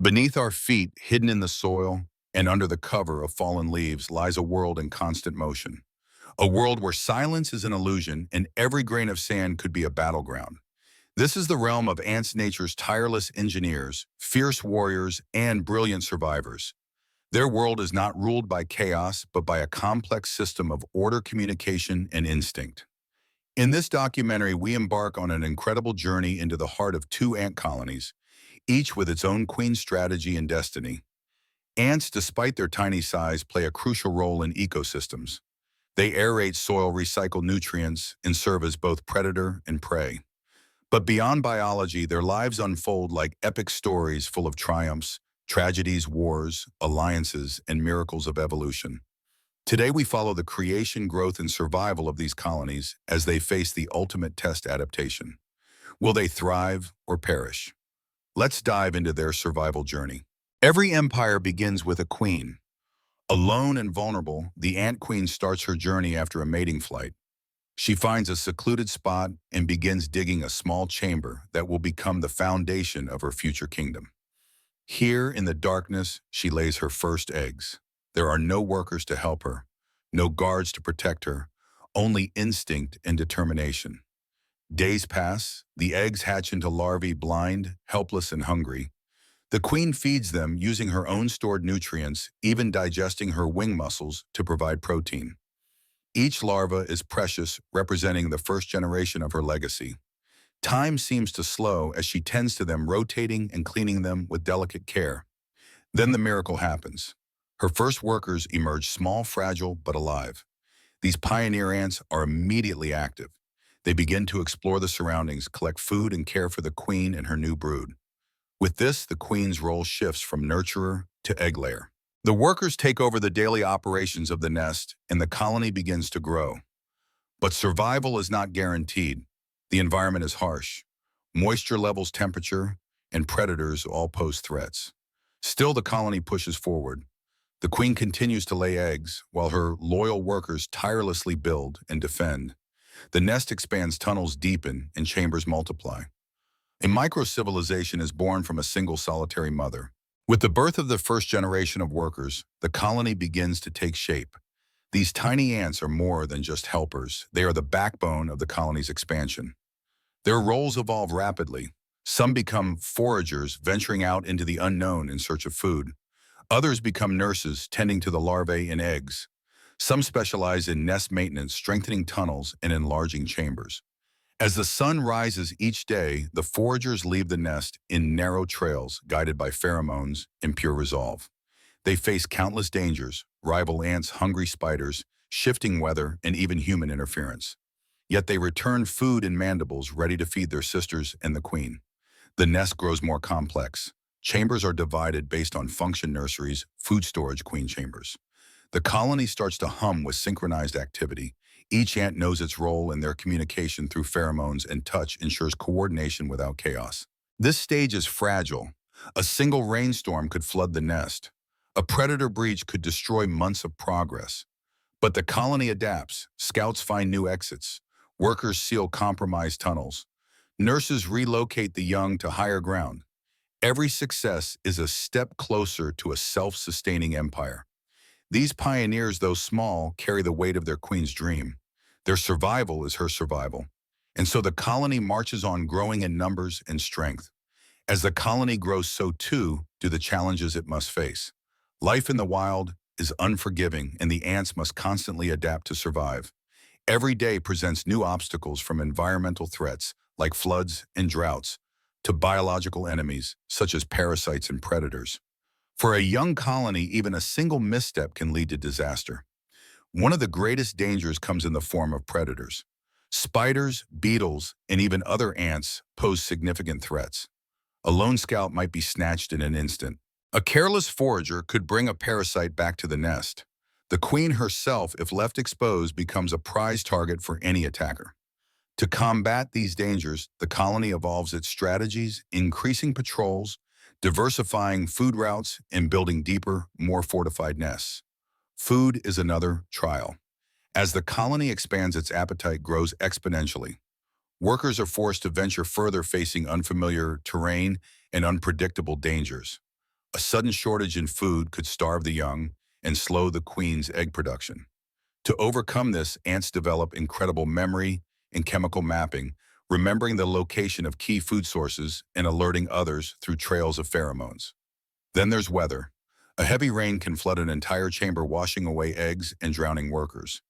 Beneath our feet, hidden in the soil and under the cover of fallen leaves, lies a world in constant motion. A world where silence is an illusion and every grain of sand could be a battleground. This is the realm of ants nature's tireless engineers, fierce warriors, and brilliant survivors. Their world is not ruled by chaos, but by a complex system of order, communication, and instinct. In this documentary, we embark on an incredible journey into the heart of two ant colonies, each with its own queen strategy and destiny. Ants, despite their tiny size, play a crucial role in ecosystems. They aerate soil, recycle nutrients, and serve as both predator and prey. But beyond biology, their lives unfold like epic stories full of triumphs, tragedies, wars, alliances, and miracles of evolution. Today we follow the creation, growth, and survival of these colonies as they face the ultimate test: adaptation. Will they thrive or perish? Let's dive into their survival journey. Every empire begins with a queen. Alone and vulnerable, the ant queen starts her journey after a mating flight. She finds a secluded spot and begins digging a small chamber that will become the foundation of her future kingdom. Here in the darkness, she lays her first eggs. There are no workers to help her, no guards to protect her, only instinct and determination. Days pass, the eggs hatch into larvae, blind, helpless, and hungry. The queen feeds them using her own stored nutrients, even digesting her wing muscles to provide protein. Each larva is precious, representing the first generation of her legacy. Time seems to slow as she tends to them, rotating and cleaning them with delicate care. Then the miracle happens. Her first workers emerge, small, fragile, but alive. These pioneer ants are immediately active. They begin to explore the surroundings, collect food, and care for the queen and her new brood. With this, the queen's role shifts from nurturer to egg layer. The workers take over the daily operations of the nest, and the colony begins to grow. But survival is not guaranteed. The environment is harsh. Moisture levels, temperature, and predators all pose threats. Still, the colony pushes forward. The queen continues to lay eggs, while her loyal workers tirelessly build and defend. The nest expands, tunnels deepen, and chambers multiply. A micro-civilization is born from a single solitary mother. With the birth of the first generation of workers, the colony begins to take shape. These tiny ants are more than just helpers. They are the backbone of the colony's expansion. Their roles evolve rapidly. Some become foragers, venturing out into the unknown in search of food. Others become nurses, tending to the larvae and eggs. Some specialize in nest maintenance, strengthening tunnels and enlarging chambers. As the sun rises each day, the foragers leave the nest in narrow trails, guided by pheromones and pure resolve. They face countless dangers: rival ants, hungry spiders, shifting weather, and even human interference. Yet they return food in mandibles, ready to feed their sisters and the queen. The nest grows more complex. Chambers are divided based on function: nurseries, food storage, queen chambers. The colony starts to hum with synchronized activity. Each ant knows its role, and their communication through pheromones and touch ensures coordination without chaos. This stage is fragile. A single rainstorm could flood the nest. A predator breach could destroy months of progress. But the colony adapts. Scouts find new exits. Workers seal compromised tunnels. Nurses relocate the young to higher ground. Every success is a step closer to a self-sustaining empire. These pioneers, though small, carry the weight of their queen's dream. Their survival is her survival. And so the colony marches on, growing in numbers and strength. As the colony grows, so too do the challenges it must face. Life in the wild is unforgiving, and the ants must constantly adapt to survive. Every day presents new obstacles, from environmental threats like floods and droughts to biological enemies such as parasites and predators. For a young colony, even a single misstep can lead to disaster. One of the greatest dangers comes in the form of predators. Spiders, beetles, and even other ants pose significant threats. A lone scout might be snatched in an instant. A careless forager could bring a parasite back to the nest. The queen herself, if left exposed, becomes a prize target for any attacker. To combat these dangers, the colony evolves its strategies, increasing patrols, diversifying food routes, and building deeper, more fortified nests. Food is another trial. As the colony expands, its appetite grows exponentially. Workers are forced to venture further, facing unfamiliar terrain and unpredictable dangers. A sudden shortage in food could starve the young and slow the queen's egg production. To overcome this, ants develop incredible memory and chemical mapping, remembering the location of key food sources and alerting others through trails of pheromones. Then there's weather. A heavy rain can flood an entire chamber, washing away eggs and drowning workers.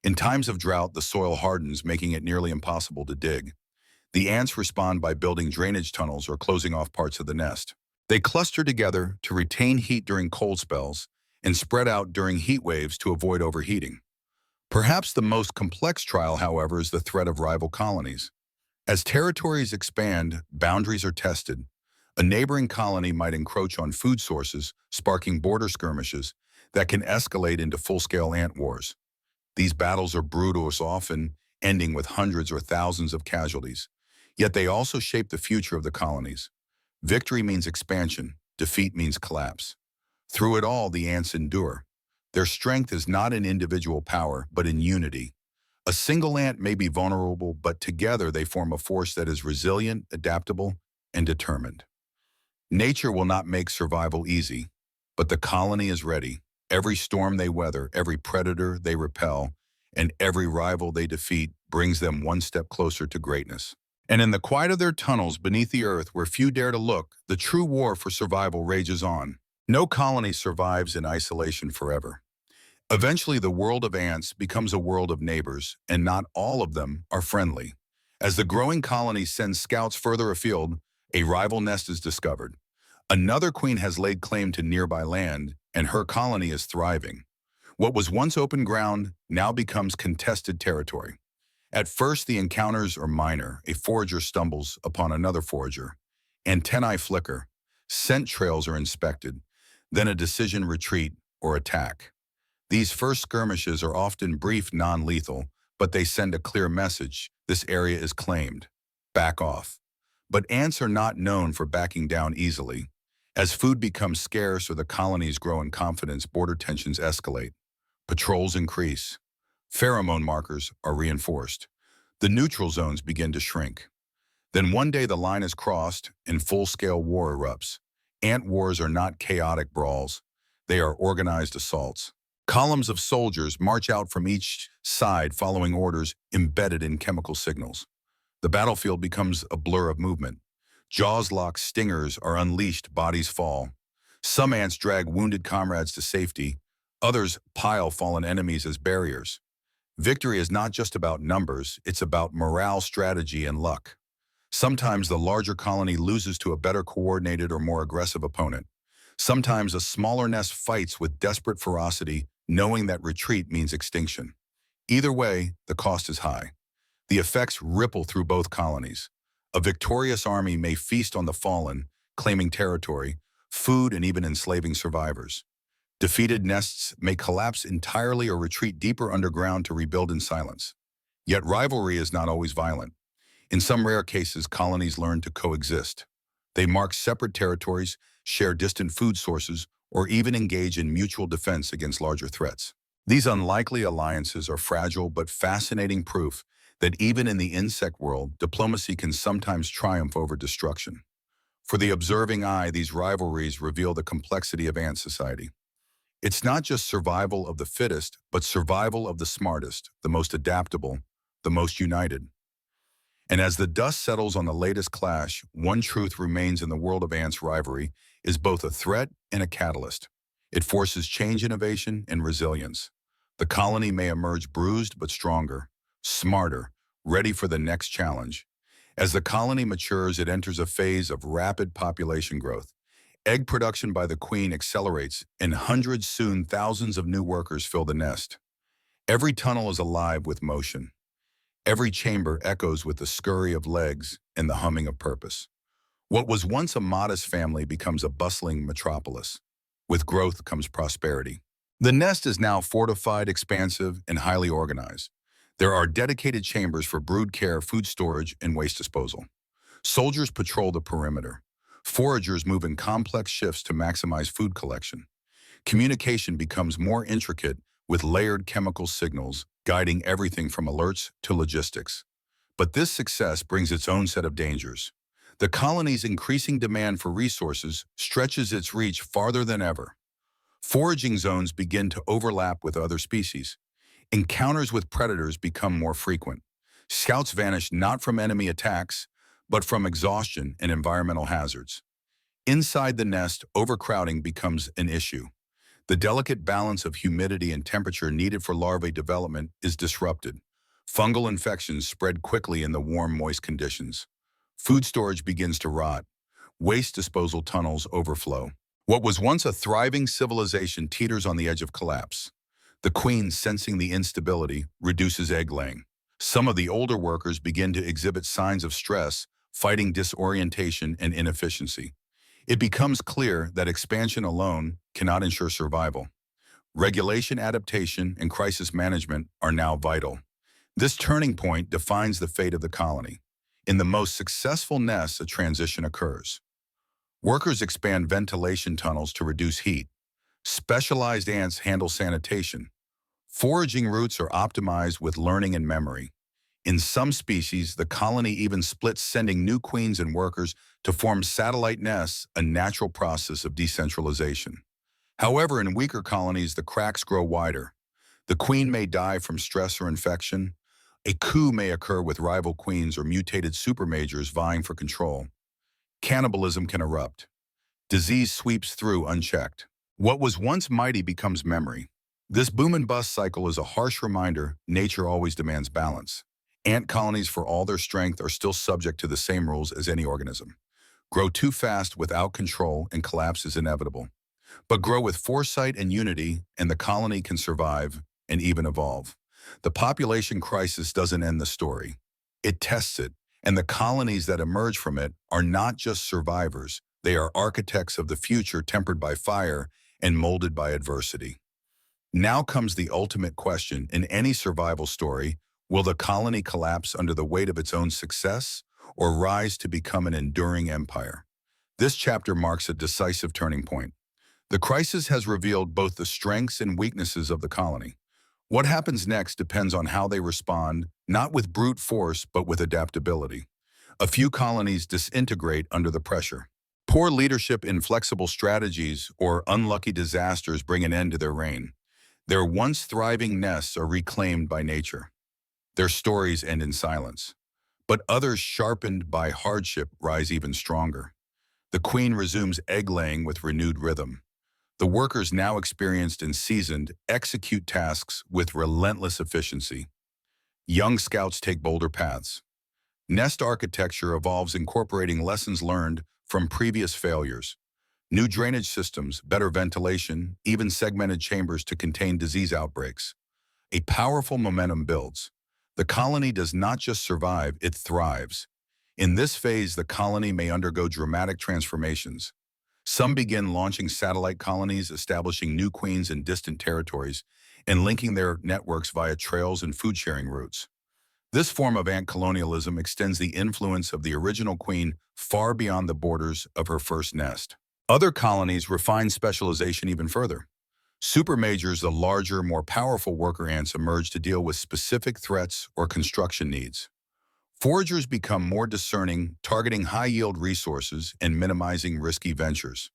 In times of drought, the soil hardens, making it nearly impossible to dig. The ants respond by building drainage tunnels or closing off parts of the nest. They cluster together to retain heat during cold spells and spread out during heat waves to avoid overheating. Perhaps the most complex trial, however, is the threat of rival colonies. As territories expand, boundaries are tested. A neighboring colony might encroach on food sources, sparking border skirmishes that can escalate into full-scale ant wars. These battles are brutal, often ending with hundreds or thousands of casualties. Yet they also shape the future of the colonies. Victory means expansion, defeat means collapse. Through it all, the ants endure. Their strength is not in individual power, but in unity. A single ant may be vulnerable, but together they form a force that is resilient, adaptable, and determined. Nature will not make survival easy, but the colony is ready. Every storm they weather, every predator they repel, and every rival they defeat brings them one step closer to greatness. And in the quiet of their tunnels beneath the earth, where few dare to look, the true war for survival rages on. No colony survives in isolation forever. Eventually, the world of ants becomes a world of neighbors, and not all of them are friendly. As the growing colony sends scouts further afield, a rival nest is discovered. Another queen has laid claim to nearby land, and her colony is thriving. What was once open ground now becomes contested territory. At first, the encounters are minor. A forager stumbles upon another forager. Antennae flicker. Scent trails are inspected. Then a decision retreat or attack. These first skirmishes are often brief, non-lethal, but they send a clear message. This area is claimed. Back off. But ants are not known for backing down easily. As food becomes scarce or the colonies grow in confidence, border tensions escalate. Patrols increase. Pheromone markers are reinforced. The neutral zones begin to shrink. Then one day the line is crossed and full-scale war erupts. Ant wars are not chaotic brawls. They are organized assaults. Columns of soldiers march out from each side following orders embedded in chemical signals. The battlefield becomes a blur of movement. Jaws lock, stingers are unleashed, bodies fall. Some ants drag wounded comrades to safety. Others pile fallen enemies as barriers. Victory is not just about numbers, it's about morale, strategy, and luck. Sometimes the larger colony loses to a better coordinated or more aggressive opponent. Sometimes a smaller nest fights with desperate ferocity, knowing that retreat means extinction. Either way, the cost is high. The effects ripple through both colonies. A victorious army may feast on the fallen, claiming territory, food, and even enslaving survivors. Defeated nests may collapse entirely or retreat deeper underground to rebuild in silence. Yet rivalry is not always violent. In some rare cases, colonies learn to coexist. They mark separate territories, share distant food sources, or even engage in mutual defense against larger threats. These unlikely alliances are fragile but fascinating proof that even in the insect world, diplomacy can sometimes triumph over destruction. For the observing eye, these rivalries reveal the complexity of ant society. It's not just survival of the fittest, but survival of the smartest, the most adaptable, the most united. And as the dust settles on the latest clash, one truth remains: in the world of ants, rivalry is both a threat and a catalyst. It forces change, innovation, and resilience. The colony may emerge bruised but stronger, smarter, ready for the next challenge. As the colony matures, it enters a phase of rapid population growth. Egg production by the queen accelerates, and hundreds, soon thousands of new workers fill the nest. Every tunnel is alive with motion. Every chamber echoes with the scurry of legs and the humming of purpose. What was once a modest family becomes a bustling metropolis. With growth comes prosperity. The nest is now fortified, expansive, and highly organized. There are dedicated chambers for brood care, food storage, and waste disposal. Soldiers patrol the perimeter. Foragers move in complex shifts to maximize food collection. Communication becomes more intricate with layered chemical signals guiding everything from alerts to logistics. But this success brings its own set of dangers. The colony's increasing demand for resources stretches its reach farther than ever. Foraging zones begin to overlap with other species. Encounters with predators become more frequent. Scouts vanish not from enemy attacks, but from exhaustion and environmental hazards. Inside the nest, overcrowding becomes an issue. The delicate balance of humidity and temperature needed for larvae development is disrupted. Fungal infections spread quickly in the warm, moist conditions. Food storage begins to rot. Waste disposal tunnels overflow. What was once a thriving civilization teeters on the edge of collapse. The queen, sensing the instability, reduces egg laying. Some of the older workers begin to exhibit signs of stress, fighting disorientation and inefficiency. It becomes clear that expansion alone cannot ensure survival. Regulation, adaptation, and crisis management are now vital. This turning point defines the fate of the colony. In the most successful nests, a transition occurs. Workers expand ventilation tunnels to reduce heat. Specialized ants handle sanitation. Foraging routes are optimized with learning and memory. In some species, the colony even splits, sending new queens and workers to form satellite nests, a natural process of decentralization. However, in weaker colonies, the cracks grow wider. The queen may die from stress or infection. A coup may occur with rival queens or mutated supermajors vying for control. Cannibalism can erupt. Disease sweeps through unchecked. What was once mighty becomes memory. This boom and bust cycle is a harsh reminder nature always demands balance. Ant colonies, for all their strength, are still subject to the same rules as any organism. Grow too fast without control and collapse is inevitable. But grow with foresight and unity, and the colony can survive and even evolve. The population crisis doesn't end the story. It tests it, and the colonies that emerge from it are not just survivors. They are architects of the future, tempered by fire and molded by adversity. Now comes the ultimate question in any survival story: will the colony collapse under the weight of its own success or rise to become an enduring empire? This chapter marks a decisive turning point. The crisis has revealed both the strengths and weaknesses of the colony. What happens next depends on how they respond, not with brute force, but with adaptability. A few colonies disintegrate under the pressure. Poor leadership, inflexible strategies, or unlucky disasters bring an end to their reign. Their once thriving nests are reclaimed by nature. Their stories end in silence. But others, sharpened by hardship, rise even stronger. The queen resumes egg-laying with renewed rhythm. The workers, now experienced and seasoned, execute tasks with relentless efficiency. Young scouts take bolder paths. Nest architecture evolves, incorporating lessons learned from previous failures. New drainage systems, better ventilation, even segmented chambers to contain disease outbreaks. A powerful momentum builds. The colony does not just survive, it thrives. In this phase, the colony may undergo dramatic transformations. Some begin launching satellite colonies, establishing new queens in distant territories, and linking their networks via trails and food-sharing routes. This form of ant colonialism extends the influence of the original queen far beyond the borders of her first nest. Other colonies refine specialization even further. Supermajors, the larger, more powerful worker ants, emerge to deal with specific threats or construction needs. Foragers become more discerning, targeting high-yield resources and minimizing risky ventures.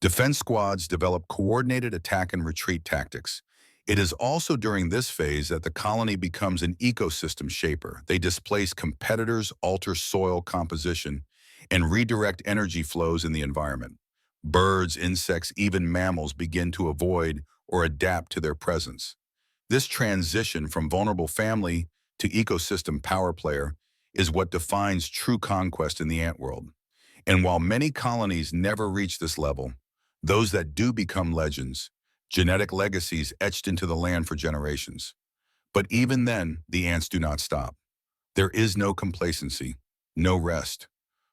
Defense squads develop coordinated attack and retreat tactics. It is also during this phase that the colony becomes an ecosystem shaper. They displace competitors, alter soil composition, and redirect energy flows in the environment. Birds, insects, even mammals begin to avoid or adapt to their presence. This transition from vulnerable family to ecosystem power player is what defines true conquest in the ant world. And while many colonies never reach this level, those that do become legends, genetic legacies etched into the land for generations. But even then, the ants do not stop. There is no complacency, no rest,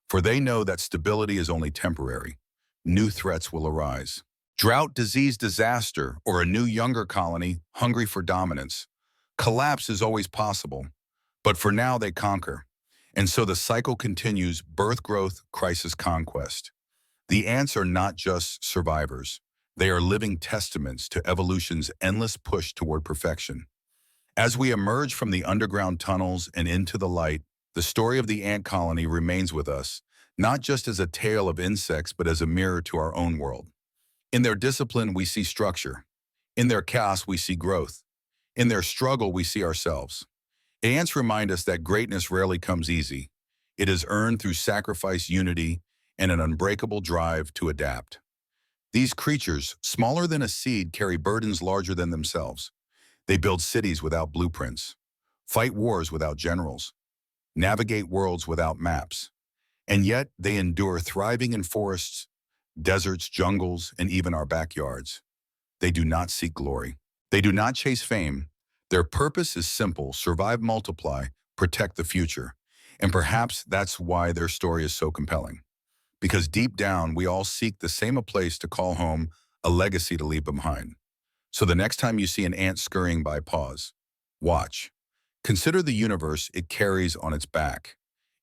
for they know that stability is only temporary. New threats will arise. Drought, disease, disaster, or a new younger colony hungry for dominance. Collapse is always possible, but for now they conquer. And so the cycle continues: birth, growth, crisis, conquest. The ants are not just survivors. They are living testaments to evolution's endless push toward perfection. As we emerge from the underground tunnels and into the light, the story of the ant colony remains with us, not just as a tale of insects, but as a mirror to our own world. In their discipline, we see structure. In their chaos, we see growth. In their struggle, we see ourselves. Ants remind us that greatness rarely comes easy. It is earned through sacrifice, unity, and an unbreakable drive to adapt. These creatures, smaller than a seed, carry burdens larger than themselves. They build cities without blueprints, fight wars without generals, navigate worlds without maps. And yet they endure, thriving in forests, deserts, jungles, and even our backyards. They do not seek glory. They do not chase fame. Their purpose is simple: survive, multiply, protect the future. And perhaps that's why their story is so compelling. Because deep down, we all seek the same: a place to call home, a legacy to leave behind. So the next time you see an ant scurrying by, pause. Watch. Consider the universe it carries on its back.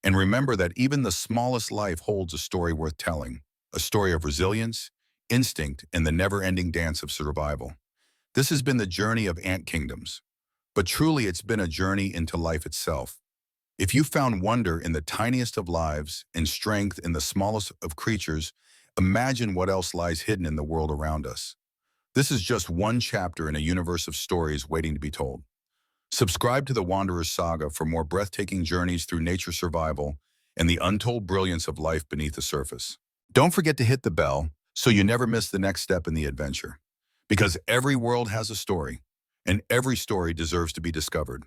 And remember that even the smallest life holds a story worth telling, a story of resilience, instinct, and the never-ending dance of survival. This has been the journey of ant kingdoms. But truly, it's been a journey into life itself. If you found wonder in the tiniest of lives and strength in the smallest of creatures, imagine what else lies hidden in the world around us. This is just one chapter in a universe of stories waiting to be told. Subscribe to the Wanderer's Saga for more breathtaking journeys through nature, survival, and the untold brilliance of life beneath the surface. Don't forget to hit the bell so you never miss the next step in the adventure. Because every world has a story, and every story deserves to be discovered.